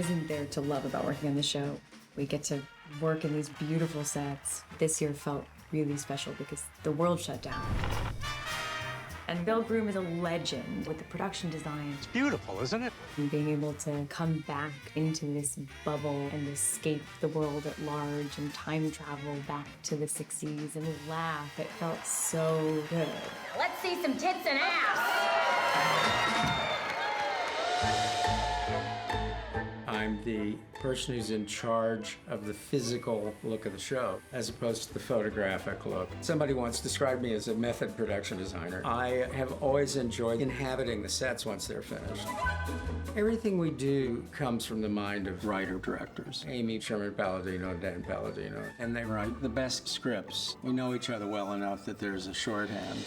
isn't there to love about working on the show? We get to work in these beautiful sets. This year felt really special because the world shut down. And Bill Groom is a legend with the production design. It's beautiful, isn't it? And being able to come back into this bubble and escape the world at large and time travel back to the 60s and laugh, it felt so good. Let's see some tits and ass! I'm the person who's in charge of the physical look of the show, as opposed to the photographic look. Somebody once described me as a method production designer. I have always enjoyed inhabiting the sets once they're finished. Everything we do comes from the mind of writer-directors. Amy, Sherman-Palladino, and Dan Palladino. And they write the best scripts. We know each other well enough that there's a shorthand.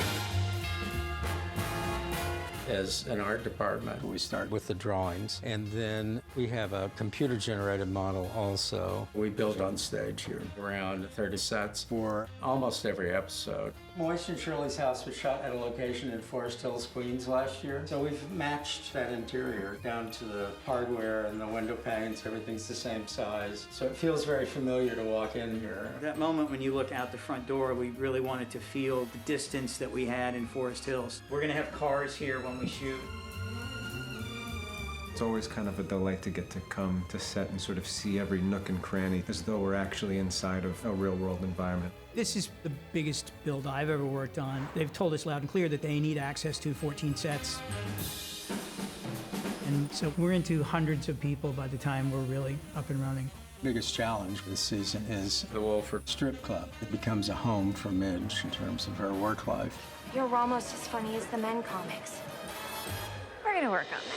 As an art department, we start with the drawings, and then we have a computer-generated model also. We build on stage here, around 30 sets for almost every episode. Moist and Shirley's house was shot at a location in Forest Hills, Queens last year, so we've matched that interior down to the hardware and the window panes. Everything's the same size, so it feels very familiar to walk in here. That moment when you look out the front door, we really wanted to feel the distance that we had in Forest Hills. We're going to have cars here when we shoot. It's always kind of a delight to get to come to set and sort of see every nook and cranny as though we're actually inside of a real-world environment. This is the biggest build I've ever worked on. They've told us loud and clear that they need access to 14 sets. And so we're into hundreds of people by the time we're really up and running. Biggest challenge this season is the Wolford Strip Club. It becomes a home for Midge in terms of her work life. You're almost as funny as the men comics. We're gonna work on that.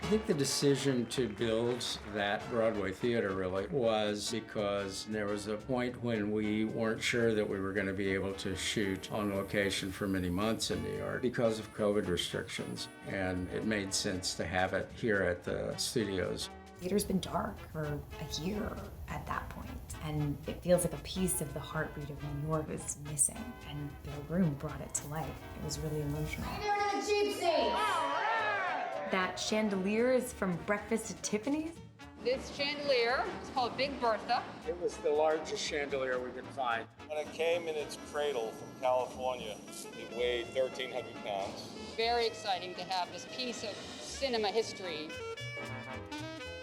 I think the decision to build that Broadway theater really was because there was a point when we weren't sure that we were going to be able to shoot on location for many months in New York because of COVID restrictions, and it made sense to have it here at the studios. Theater's been dark for a year at that point, and it feels like a piece of the heartbeat of New York is missing, and Bill Groom brought it to life. It was really emotional. You're in the cheap seats! That chandelier is from Breakfast at Tiffany's? This chandelier is called Big Bertha. It was the largest chandelier we could find. When it came in its cradle from California, it weighed 1,300 pounds. Very exciting to have this piece of cinema history.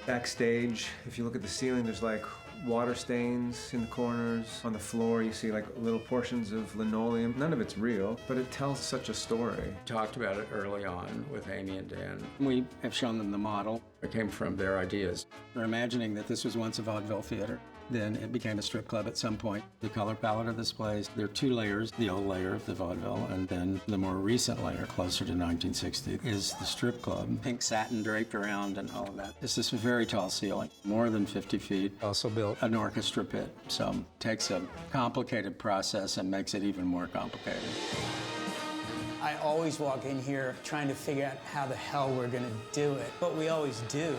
Backstage, if you look at the ceiling, there's like water stains in the corners. On the floor, you see like little portions of linoleum. None of it's real, but it tells such a story. Talked about it early on with Amy and Dan. We have shown them the model. It came from their ideas. They're imagining that this was once a vaudeville theater. Then it became a strip club at some point. The color palette of this place, there are two layers, the old layer of the vaudeville, and then the more recent layer, closer to 1960, is the strip club. Pink satin draped around and all of that. It's this very tall ceiling, more than 50 feet. Also built an orchestra pit, so it takes a complicated process and makes it even more complicated. I always walk in here trying to figure out how the hell we're going to do it, but we always do.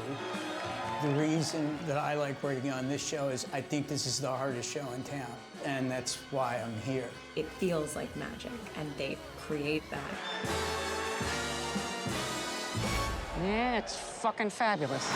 The reason that I like working on this show is I think this is the hardest show in town, and that's why I'm here. It feels like magic, and they create that. Yeah, it's fucking fabulous.